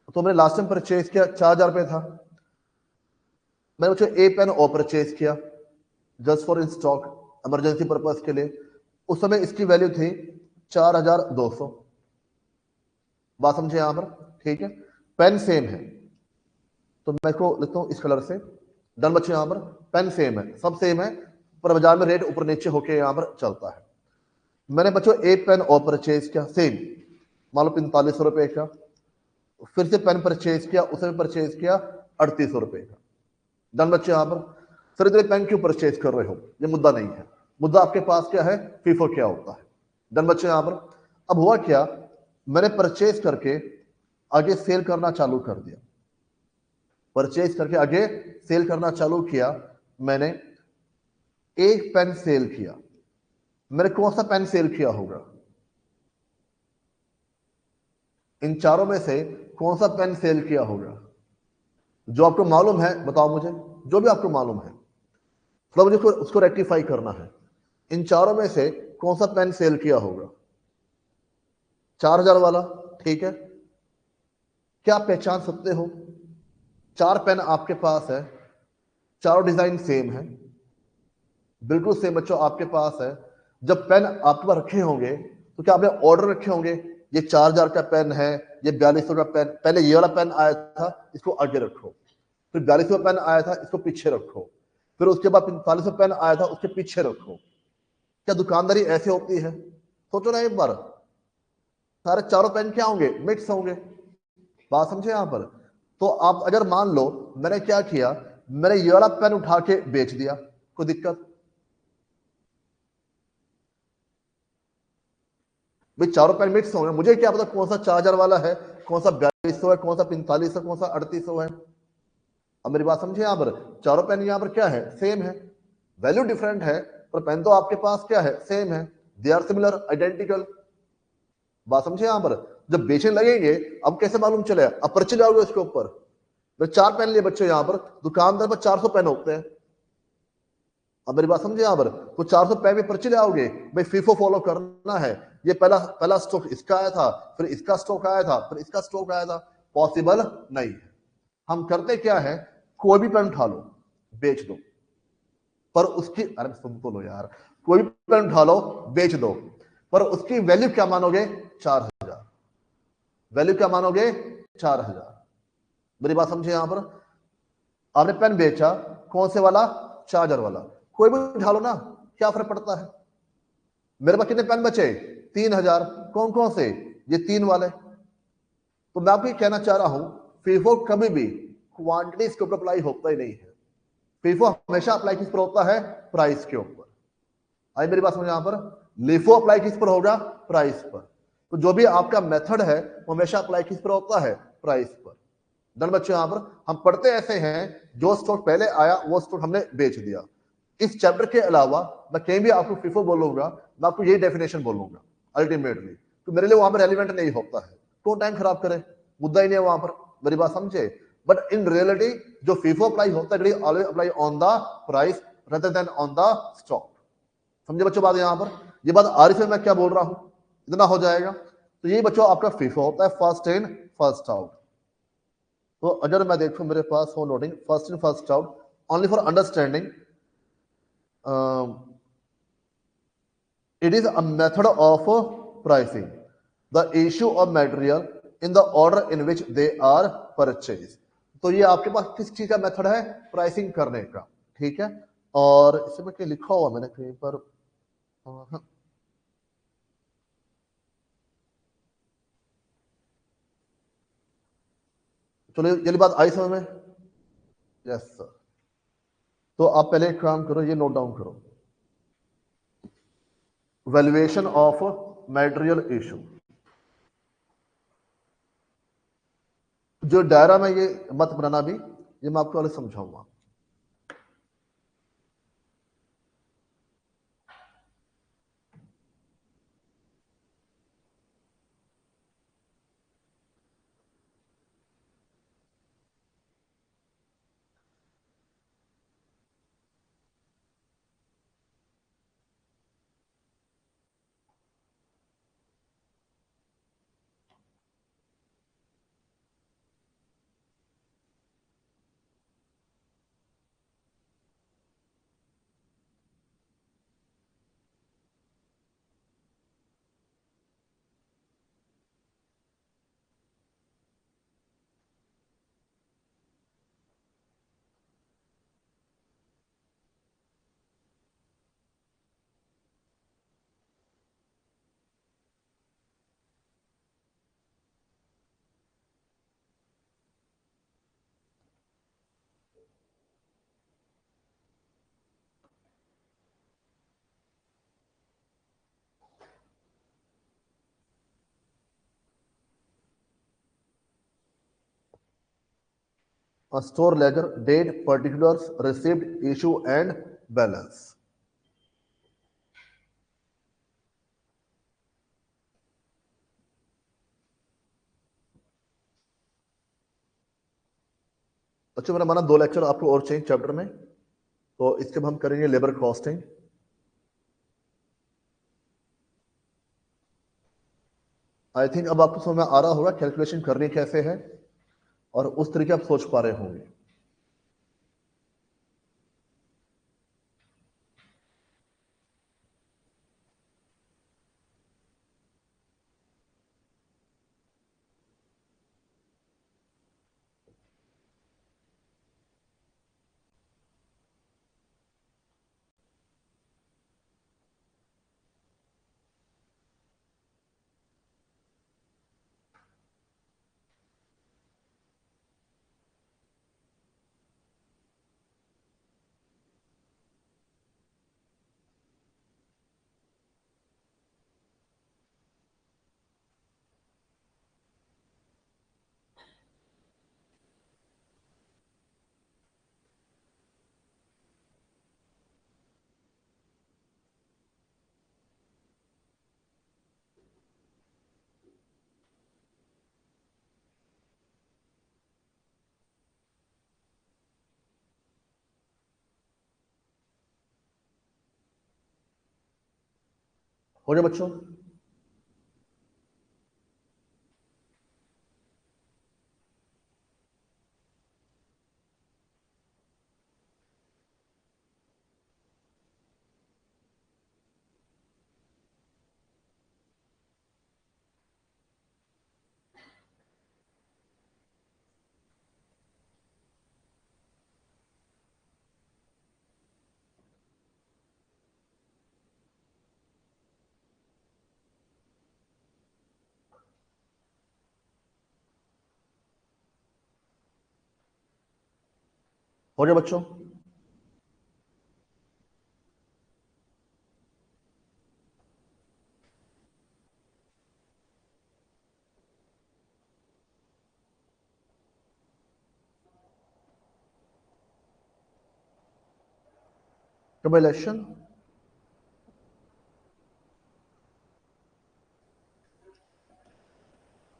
तो मैंने लास्ट टाइम परचेज किया 4,000 रुपए था। मैंने बच्चों ए पेन और परचेज किया just for in stock, emergency purpose के लिए। उस समय इसकी वैल्यू थी 4,200। बात समझे यहां पर, ठीक है। पेन सेम है, तो मैं को लिखता हूं इस कलर से। डन बच्चों, यहां पर पेन सेम है, सब सेम है, पर बाजार में रेट ऊपर नीचे होके यहां पर चलता है। मैंने बच्चों एक पेन और परचेज किया सेम, मान लो 4500 रुपए का। फिर से पेन परचेज किया, उसे परचेज किया 3800 रुपए का। डन बच्चों, यहां पर सर इतने पेन क्यों परचेज कर रहे हो, ये मुद्दा नहीं है। मुद्दा आपके पास क्या है, फीफो क्या होता है। डन बच्चों, यहां पर अब हुआ क्या, मैंने परचेज करके आगे सेल करना चालू कर दिया। परचेज करके आगे सेल करना चालू किया। मैंने एक पेन सेल किया। मैंने कौन सा पेन सेल किया होगा? इन चारों में से कौन सा पेन सेल किया होगा? जो आपको मालूम है बताओ मुझे, जो भी आपको मालूम है, थोड़ा मुझे उसको रेक्टिफाई करना है। इन चारों में से कौन सा पेन सेल किया होगा? 4,000 वाला, ठीक है। क्या आप पहचान सकते हो? 4 पेन आपके पास है, चारों डिजाइन सेम है, बिल्कुल सेम बच्चों आपके पास है। जब पेन आपके पास रखे होंगे तो क्या आपने ऑर्डर रखे होंगे, ये 4,000 का पेन है, ये 4200 का पेन, पहले ये वाला पेन आया था इसको आगे रखो, फिर 4200 पेन आया था इसको पीछे रखो, फिर उसके बाद 4500 पेन आया था उसके पीछे रखो। क्या दुकानदारी ऐसे होती है? सोचो ना एक बार, सारे चारों पेन क्या होंगे, मिक्स होंगे। बात समझे यहां पर? तो आप अगर मान लो मैंने क्या किया, मैंने ये वाला पेन उठा के बेच दिया, कोई दिक्कत? भाई चारों पेन मिक्स होंगे, मुझे क्या पता कौन सा 4,000 वाला है, कौन सा 4200 है, कौन सा 4500, कौन सा 3800 है। अब मेरी बात समझे यहां पर, चारों पेन यहां पर क्या है, सेम है। वैल्यू डिफरेंट है, पर पेन तो आपके पास क्या है, सेम है। They are similar, identical. बात समझे यहां पर? जब बेचने लगेंगे, अब कैसे मालूम चले, अब पर्चे जाओगे उसके ऊपर। मैं 4 पेन लिए बच्चों, यहां पर दुकानदार पर 400 पेन होते हैं। अब मेरी बात समझे यहां पर, तो 400 पेन में पर्चे ले आओगे, भाई फीफो फॉलो करना है, ये पहला पहला स्टॉक इसका आया था, फिर इसका स्टॉक आया था, फिर इसका स्टॉक आया था, पॉसिबल नहीं है। हम करते क्या है, कोई भी पेन उठा लो बेच दो, पर उसकी, अरे सुन तो लो यार, कोई भी पेन उठा लो बेच दो, पर उसकी वैल्यू क्या मानोगे, 4,000। वैल्यू क्या मानोगे, 4,000। मेरी बात समझे यहां पर? आपने पेन बेचा, कौन से वाला, 4,000 वाला, कोई भी उठा लो ना, क्या फर्क पड़ता है। मेरे पास कितने पेन बचे, 3,000। कौन कौन से, ये 3 वाले। तो मैं आपको ये कहना चाह रहा हूं, फीफो कभी भी क्वांटिटी के ऊपर अप्लाई होता ही नहीं है। फीफो हमेशा अप्लाई किस पर होता है, प्राइस के ऊपर। आई मेरी बात समझ यहां पर, लिफो अप्लाई किस पर होगा, प्राइस पर। तो जो भी आपका मेथड है वो हमेशा अप्लाई किस पर होता है, प्राइस पर। डन बच्चों, यहां पर हम पढ़ते ऐसे हैं, जो स्टॉक पहले आया वो स्टॉक हमने बेच दिया। इस चैप्टर के अलावा मैं कहीं भी आपको फीफो बोलूंगा, मैं आपको यही डेफिनेशन बोलूंगा अल्टीमेटली, तो मेरे लिए वहां पर रेलिवेंट नहीं होता है। तो टाइम खराब करे, मुद्दा ही नहीं है वहां पर। मेरी बात समझे? बट इन रियलिटी जो फीफो अप्लाई होता है, always apply on the price rather than on the stock. समझे बच्चों बात? यहाँ पर ये बात आ रही है, मैं क्या बोल रहा हूं, इतना हो जाएगा। तो ये बच्चों आपका फीफो होता है, फर्स्ट इन फर्स्ट आउट। तो अगर मैं देखूं मेरे पास हो noting first in first out, only for understanding, it is a method of pricing the issue of material in the order in which they are purchased। तो ये आपके पास किस चीज का मेथड है? प्राइसिंग करने का, ठीक है। और इसमें क्या लिखा हुआ मैंने कहीं पर, हाँ। चलो ये बात आई समझ में? Yes sir. तो आप पहले एक काम करो, ये नोट डाउन करो, वैल्यूएशन ऑफ मटेरियल इशू। जो डायरा में ये मत बनाना भी, ये मैं आपको अलग समझाऊंगा। Store ledger, date, particulars, receipt, issue and balance. अच्छा, मेरा माना 2 लेक्चर आपको और चाहिए चैप्टर में, तो इसके हम करेंगे लेबर कॉस्टिंग। आई थिंक अब आपको समझ में आ रहा होगा कैलकुलेशन करनी कैसे है, और उस तरीके आप सोच पा रहे होंगे। हो गया बच्चों? हो गया बच्चों? कम्युलेशन,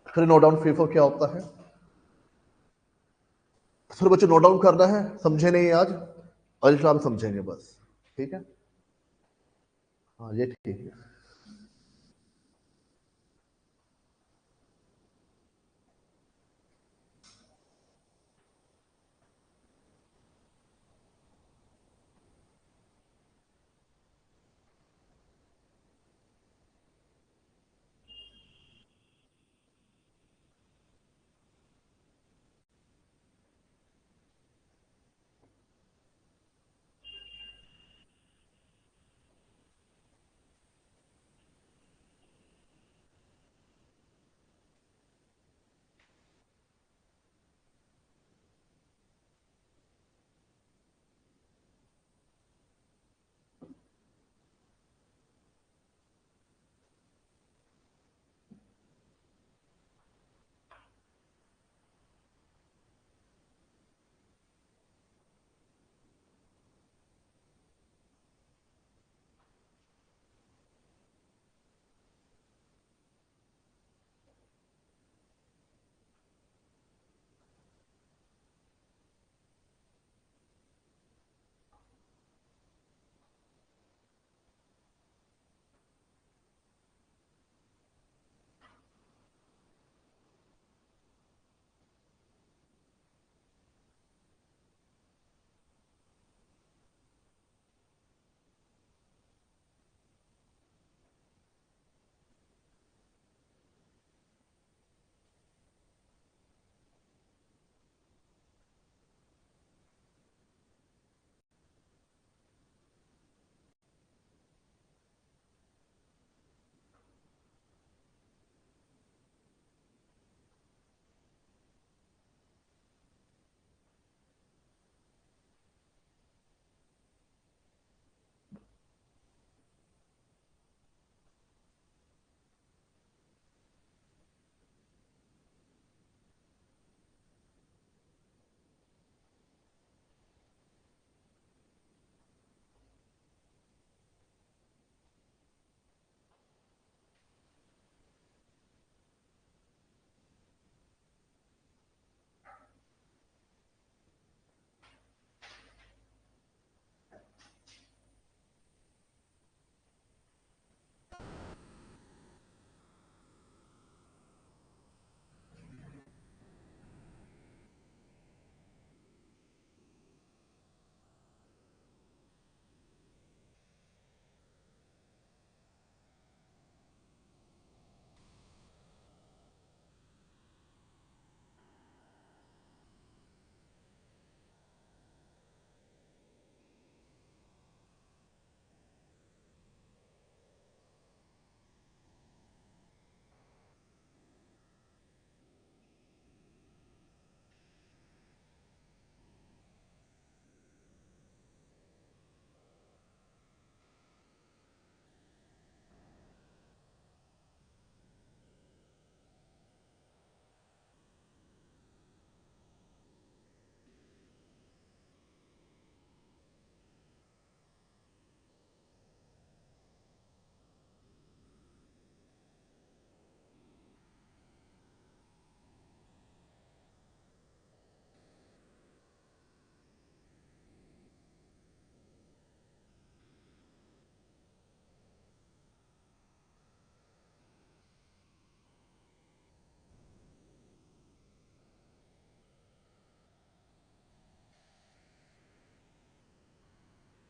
फिर नोट डाउन फीफो क्या होता है। फिर बच्चों नोट डाउन करना है, समझे नहीं आज, और इसको आप समझेंगे बस, ठीक है। हाँ ये ठीक है।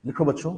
लिखो बच्चों।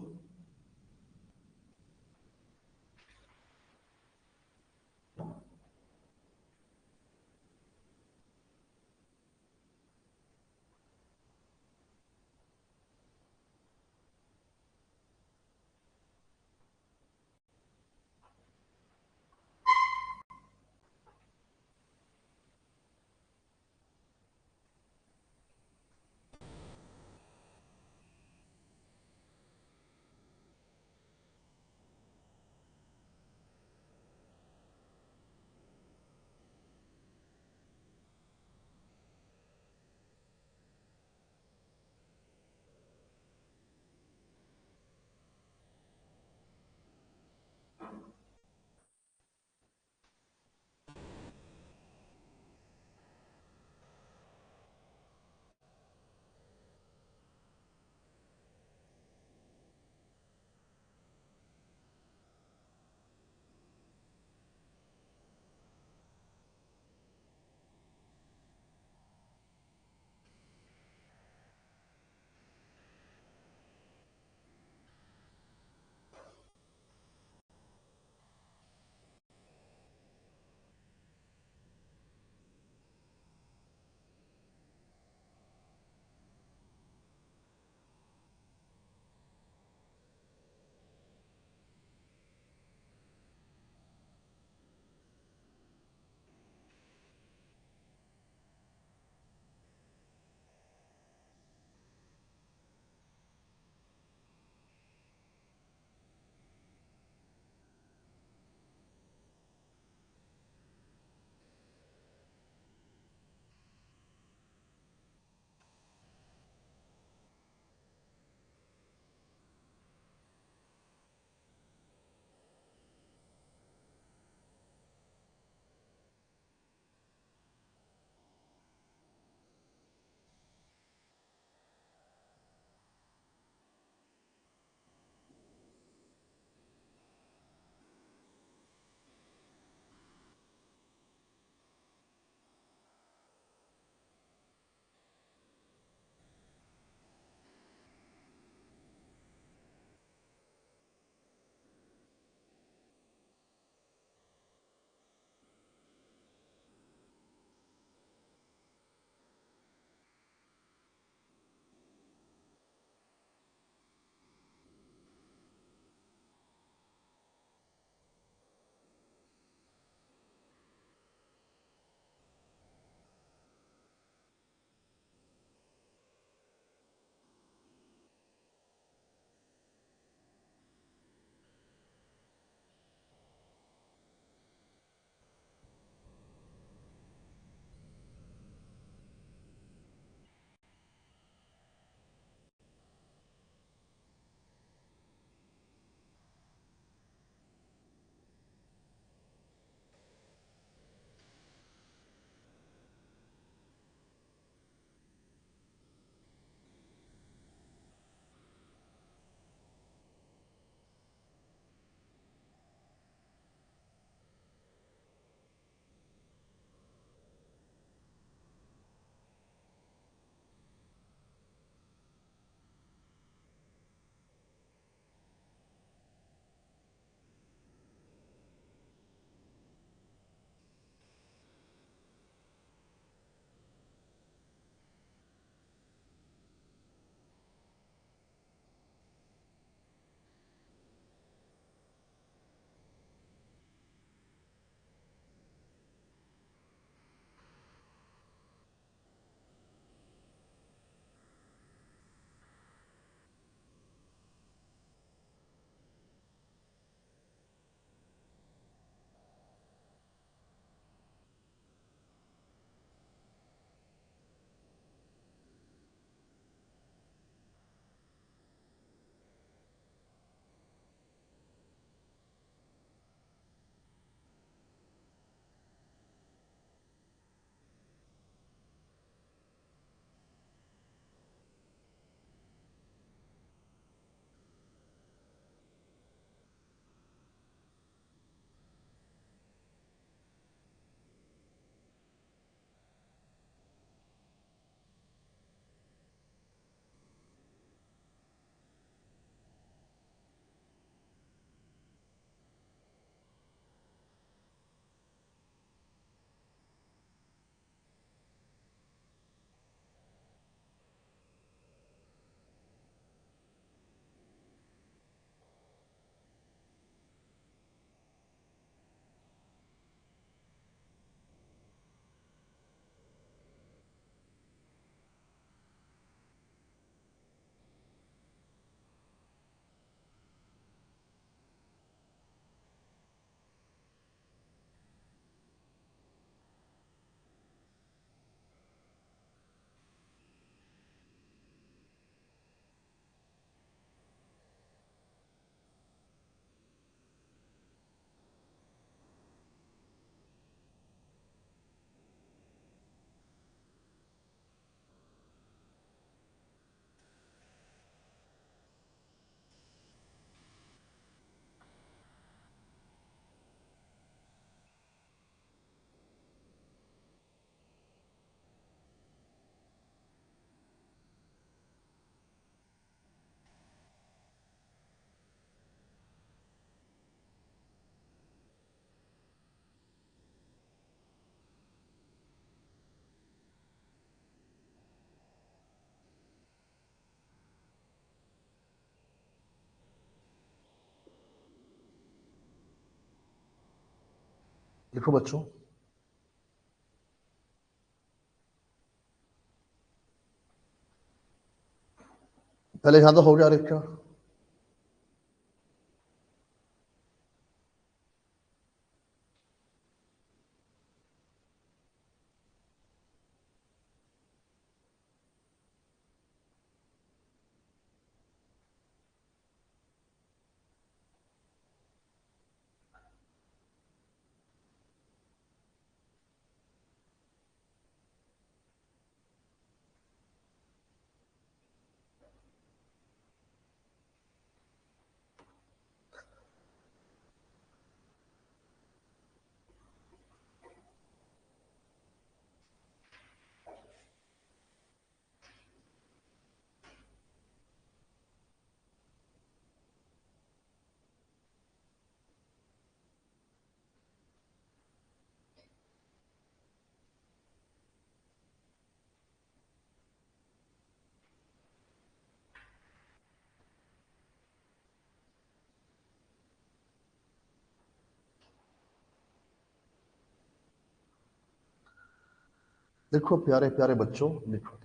लिखो बच्चों, पहले यहां तो हो गया रेखा। लिखो प्यारे प्यारे बच्चों, लिखो।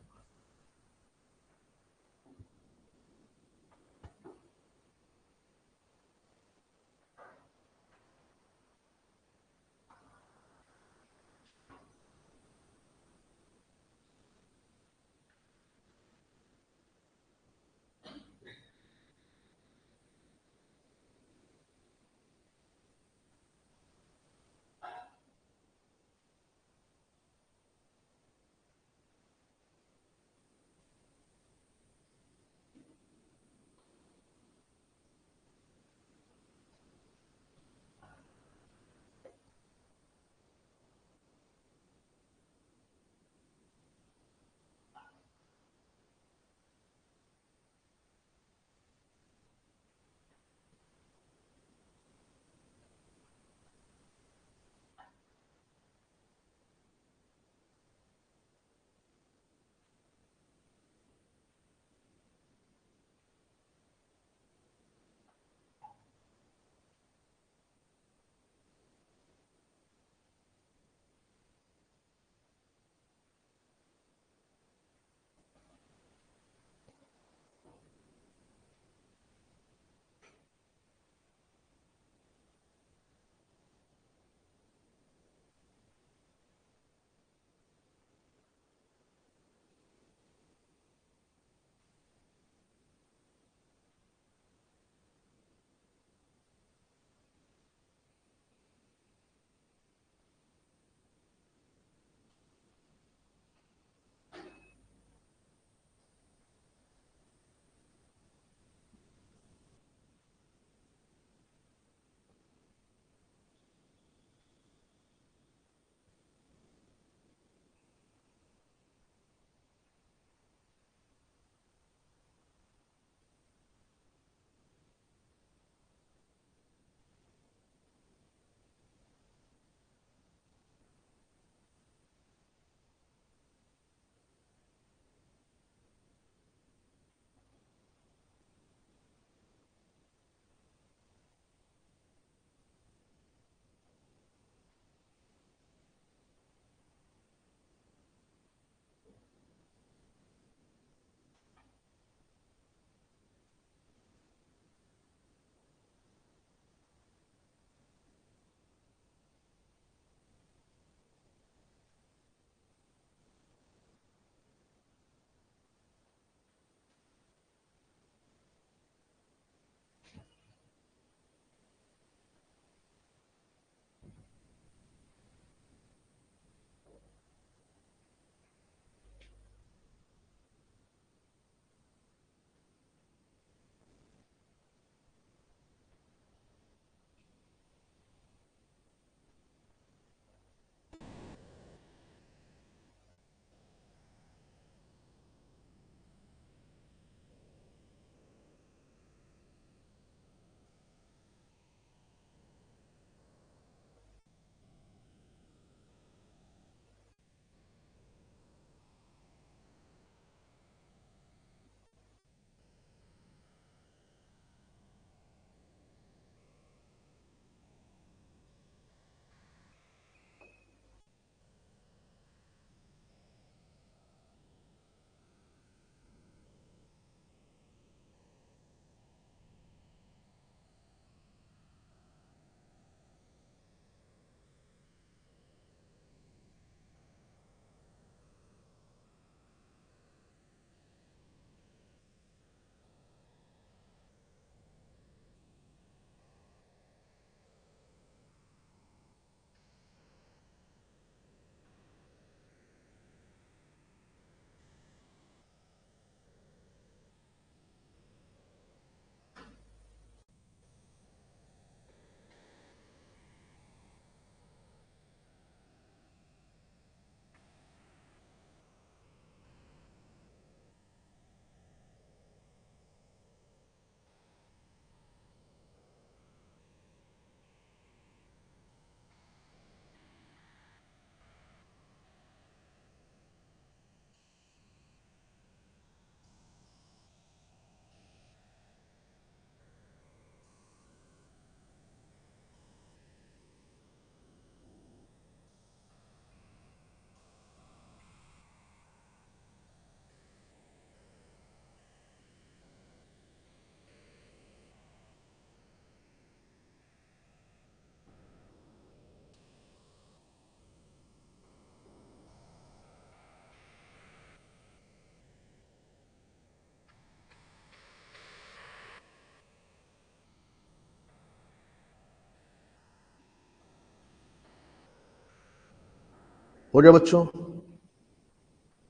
हो गया बच्चों?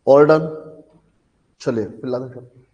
All done? चलिए फिर लगा कर